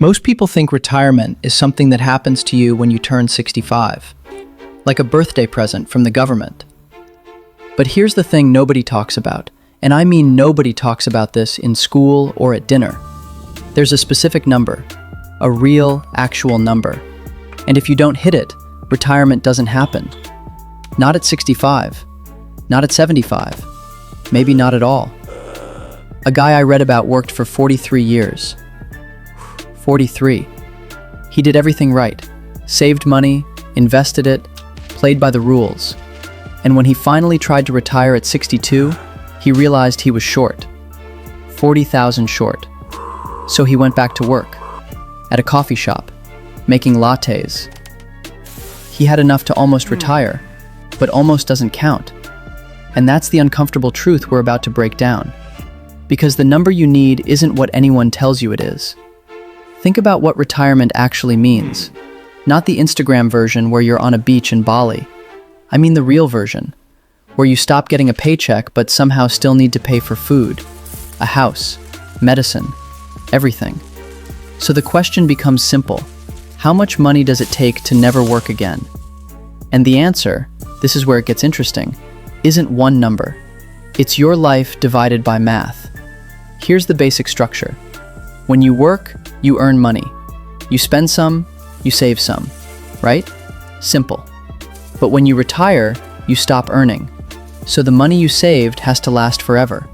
Most people think retirement is something that happens to you when you turn 65, like a birthday present from the government. But here's the thing nobody talks about, and I mean nobody talks about this in school or at dinner. There's a specific number, a real, actual number. And if you don't hit it, retirement doesn't happen. Not at 65, not at 75, maybe not at all. A guy I read about worked for 43 years. 43. He did everything right, saved money, invested it, played by the rules. And when he finally tried to retire at 62, he realized he was short. 40,000 short. So he went back to work, at a coffee shop, making lattes. He had enough to almost retire, but almost doesn't count. And that's the uncomfortable truth we're about to break down. Because the number you need isn't what anyone tells you it is. Think about what retirement actually means. Not the Instagram version where you're on a beach in Bali. I mean the real version, where you stop getting a paycheck but somehow still need to pay for food, a house, medicine, everything. So the question becomes simple. How much money does it take to never work again? And the answer, this is where it gets interesting, isn't one number. It's your life divided by math. Here's the basic structure. When you work, you earn money. You spend some, you save some, right? Simple. But when you retire, you stop earning. So the money you saved has to last forever.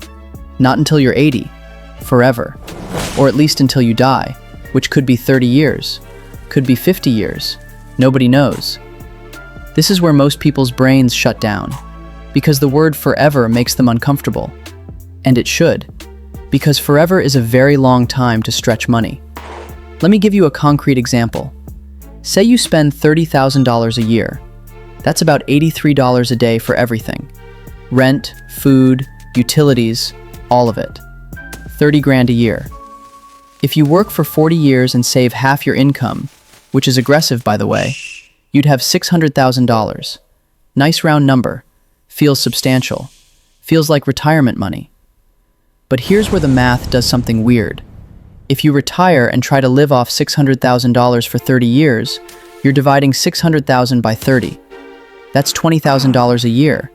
Not until you're 80, forever. Or at least until you die, which could be 30 years, could be 50 years. Nobody knows. This is where most people's brains shut down, because the word forever makes them uncomfortable. And it should, because forever is a very long time to stretch money. Let me give you a concrete example. Say you spend $30,000 a year. That's about $83 a day for everything. Rent, food, utilities, all of it. 30 grand a year. If you work for 40 years and save half your income, which is aggressive by the way, you'd have $600,000. Nice round number. Feels substantial. Feels like retirement money. But here's where the math does something weird. If you retire and try to live off $600,000 for 30 years, you're dividing $600,000 by 30. That's $20,000 a year,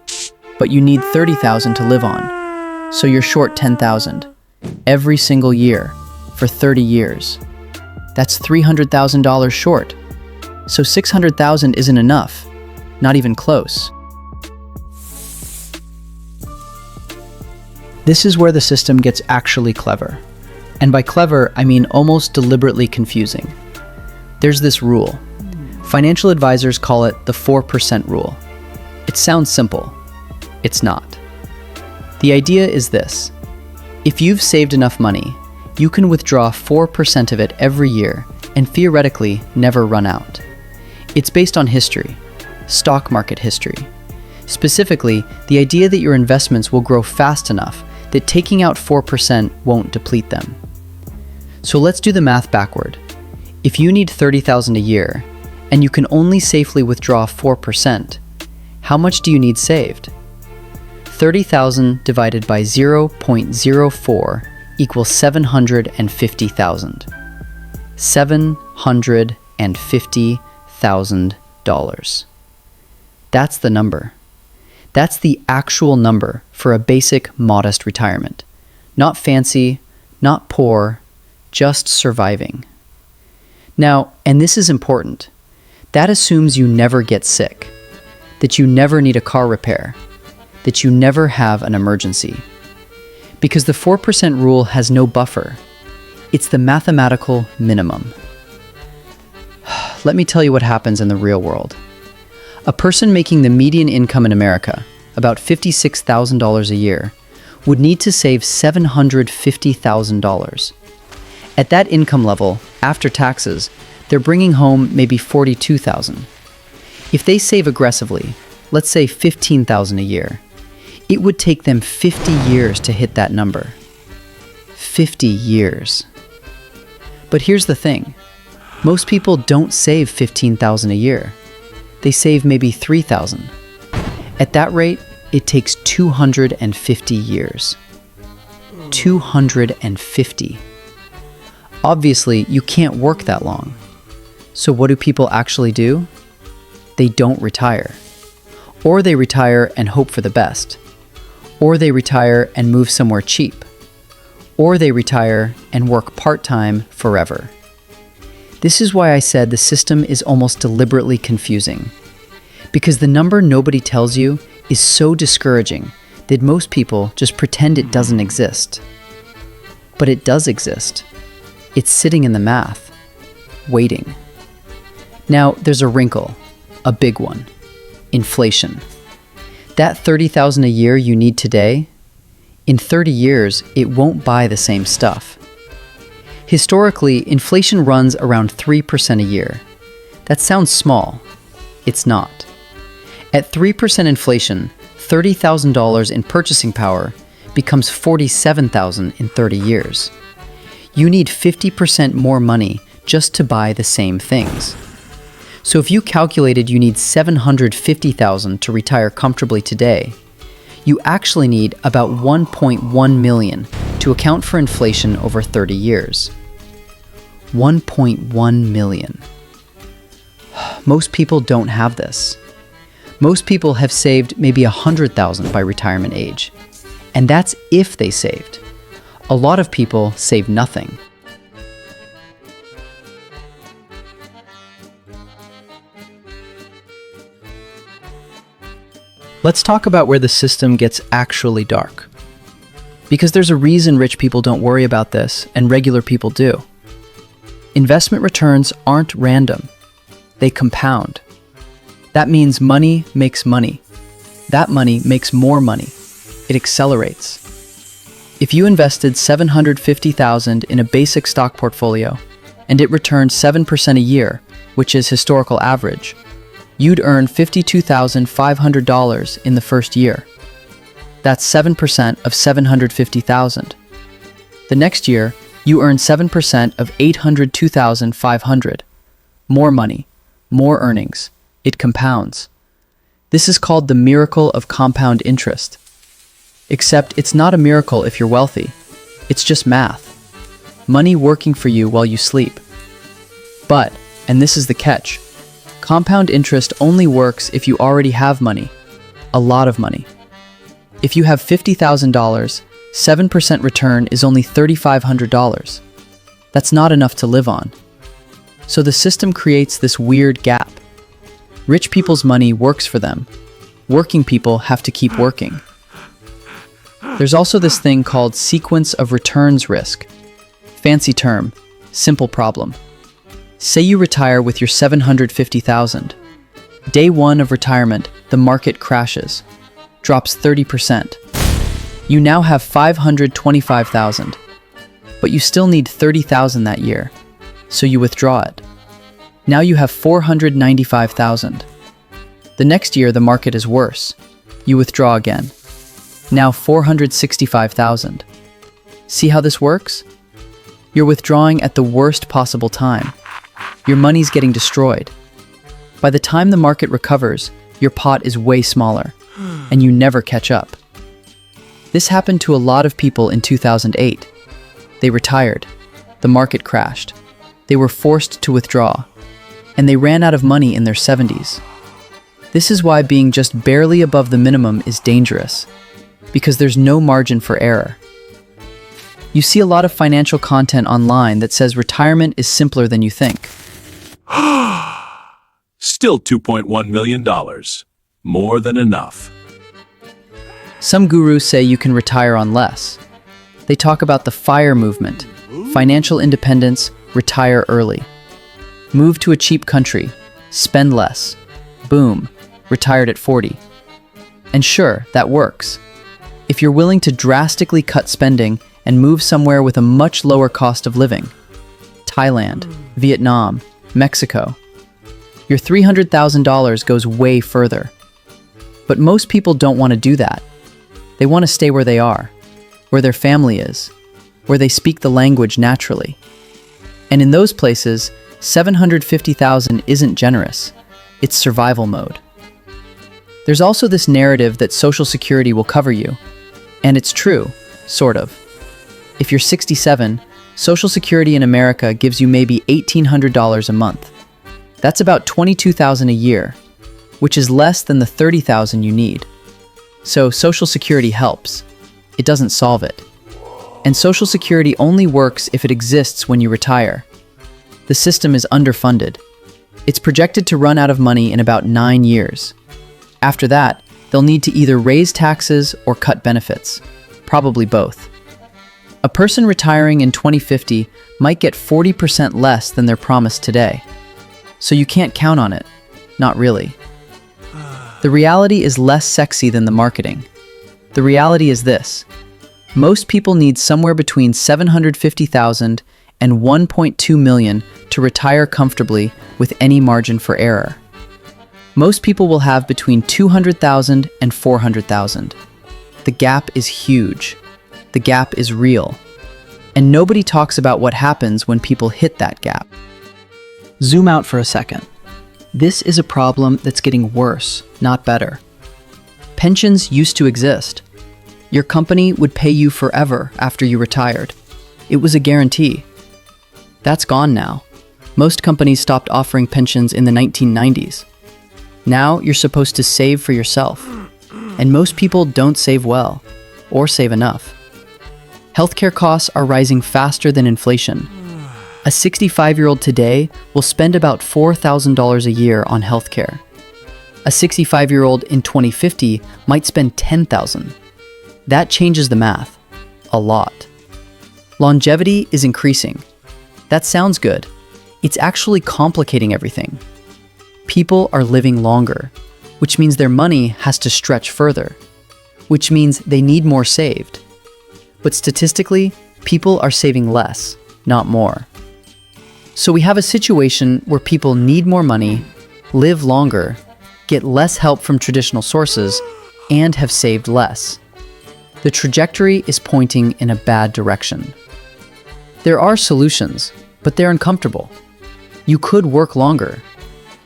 but you need $30,000 to live on. So you're short $10,000 every single year for 30 years. That's $300,000 short. So $600,000 isn't enough, not even close. This is where the system gets actually clever. And by clever, I mean almost deliberately confusing. There's this rule. Financial advisors call it the 4% rule. It sounds simple. It's not. The idea is this. If you've saved enough money, you can withdraw 4% of it every year and theoretically never run out. It's based on history, stock market history. Specifically, the idea that your investments will grow fast enough that taking out 4% won't deplete them. So let's do the math backward. If you need $30,000 a year, and you can only safely withdraw 4%, how much do you need saved? 30,000 divided by 0.04 equals 750,000. $750,000. That's the number. That's the actual number for a basic, modest retirement. Not fancy, not poor, just surviving. Now, and this is important, that assumes you never get sick, that you never need a car repair, that you never have an emergency. Because the 4% rule has no buffer. It's the mathematical minimum. Let me tell you what happens in the real world. A person making the median income in America, about $56,000 a year, would need to save $750,000. At that income level, after taxes, they're bringing home maybe $42,000. If they save aggressively, let's say $15,000 a year, it would take them 50 years to hit that number. 50 years. But here's the thing. Most people don't save $15,000 a year. They save maybe $3,000. At that rate, it takes 250 years. 250. Obviously, you can't work that long. So what do people actually do? They don't retire. Or they retire and hope for the best. Or they retire and move somewhere cheap. Or they retire and work part-time forever. This is why I said the system is almost deliberately confusing. Because the number nobody tells you is so discouraging that most people just pretend it doesn't exist. But it does exist. It's sitting in the math, waiting. Now, there's a wrinkle, a big one: inflation. That $30,000 a year you need today, in 30 years, it won't buy the same stuff. Historically, inflation runs around 3% a year. That sounds small. It's not. At 3% inflation, $30,000 in purchasing power becomes $47,000 in 30 years. You need 50% more money just to buy the same things. So if you calculated you need $750,000 to retire comfortably today, you actually need about $1.1 million to account for inflation over 30 years. $1.1 million. Most people don't have this. Most people have saved maybe $100,000 by retirement age. And that's if they saved. A lot of people save nothing. Let's talk about where the system gets actually dark. Because there's a reason rich people don't worry about this and regular people do. Investment returns aren't random. They compound. That means money makes money. That money makes more money. It accelerates. If you invested $750,000 in a basic stock portfolio and it returned 7% a year, which is historical average, you'd earn $52,500 in the first year. That's 7% of $750,000. The next year, you earn 7% of $802,500. More money, more earnings. It compounds. This is called the miracle of compound interest. Except it's not a miracle if you're wealthy. It's just math. Money working for you while you sleep. But, and this is the catch, compound interest only works if you already have money. A lot of money. If you have $50,000, 7% return is only $3,500. That's not enough to live on. So the system creates this weird gap. Rich people's money works for them. Working people have to keep working. There's also this thing called sequence of returns risk. Fancy term, simple problem. Say you retire with your $750,000. Day one of retirement, the market crashes, drops 30%. You now have $525,000, but you still need $30,000 that year, so you withdraw it. Now you have $495,000. The next year the market is worse. You withdraw again. Now $465,000. See how this works? You're withdrawing at the worst possible time. Your money's getting destroyed. By the time the market recovers, your pot is way smaller, and you never catch up. This happened to a lot of people in 2008. They retired. The market crashed. They were forced to withdraw, and they ran out of money in their 70s. This is why being just barely above the minimum is dangerous, because there's no margin for error. You see a lot of financial content online that says retirement is simpler than you think. Still $2.1 million. More than enough. Some gurus say you can retire on less. They talk about the FIRE movement, financial independence, retire early. Move to a cheap country, spend less. Boom, retired at 40. And sure, that works. If you're willing to drastically cut spending and move somewhere with a much lower cost of living. Thailand, Vietnam, Mexico. Your $300,000 goes way further. But most people don't want to do that. They want to stay where they are, where their family is, where they speak the language naturally. And in those places, $750,000 isn't generous. It's survival mode. There's also this narrative that Social Security will cover you. And it's true, sort of. If you're 67, Social Security in America gives you maybe $1,800 a month. That's about $22,000 a year, which is less than the $30,000 you need. So Social Security helps. It doesn't solve it. And Social Security only works if it exists when you retire. The system is underfunded. It's projected to run out of money in about 9 years. After that, they'll need to either raise taxes or cut benefits, probably both. A person retiring in 2050 might get 40% less than they're promised today. So you can't count on it. Not really. The reality is less sexy than the marketing. The reality is this. Most people need somewhere between $750,000 and $1.2 million to retire comfortably with any margin for error. Most people will have between $200,000 and $400,000. The gap is huge. The gap is real. And nobody talks about what happens when people hit that gap. Zoom out for a second. This is a problem that's getting worse, not better. Pensions used to exist. Your company would pay you forever after you retired. It was a guarantee. That's gone now. Most companies stopped offering pensions in the 1990s. Now you're supposed to save for yourself. And most people don't save well, or save enough. Healthcare costs are rising faster than inflation. A 65-year-old today will spend about $4,000 a year on healthcare. A 65-year-old in 2050 might spend $10,000. That changes the math. A lot. Longevity is increasing. That sounds good. It's actually complicating everything. People are living longer, which means their money has to stretch further, which means they need more saved. But statistically, people are saving less, not more. So we have a situation where people need more money, live longer, get less help from traditional sources, and have saved less. The trajectory is pointing in a bad direction. There are solutions, but they're uncomfortable. You could work longer.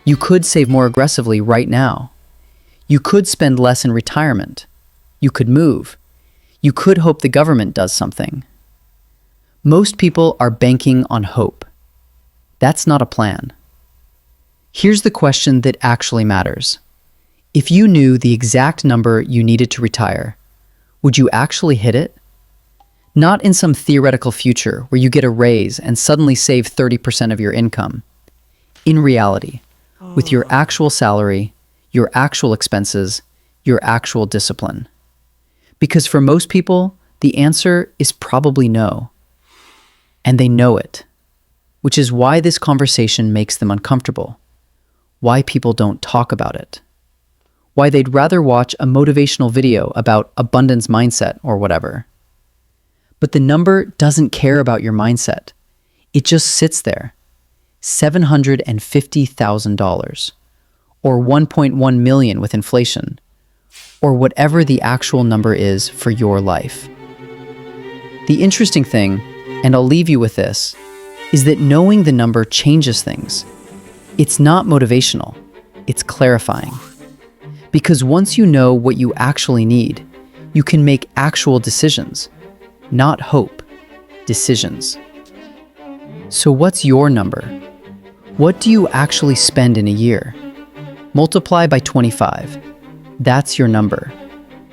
You could save more aggressively right now. You could spend less in retirement. You could move. You could hope the government does something. Most people are banking on hope. That's not a plan. Here's the question that actually matters. If you knew the exact number you needed to retire, would you actually hit it? Not in some theoretical future where you get a raise and suddenly save 30% of your income. In reality, with your actual salary, your actual expenses, your actual discipline. Because for most people, the answer is probably no. And they know it, which is why this conversation makes them uncomfortable, why people don't talk about it, why they'd rather watch a motivational video about abundance mindset or whatever. But the number doesn't care about your mindset. It just sits there. $750,000, or $1.1 million with inflation, or whatever the actual number is for your life. The interesting thing, and I'll leave you with this, is that knowing the number changes things. It's not motivational, it's clarifying. Because once you know what you actually need, you can make actual decisions, not hope, decisions. So what's your number? What do you actually spend in a year? Multiply by 25. That's your number.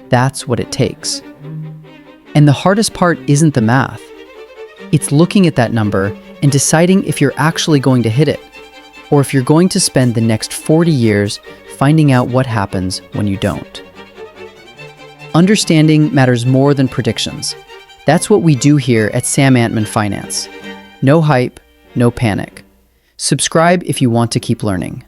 That's what it takes. And the hardest part isn't the math. It's looking at that number and deciding if you're actually going to hit it, or if you're going to spend the next 40 years finding out what happens when you don't. Understanding matters more than predictions. That's what we do here at Sam Antman Finance. No hype, no panic. Subscribe if you want to keep learning.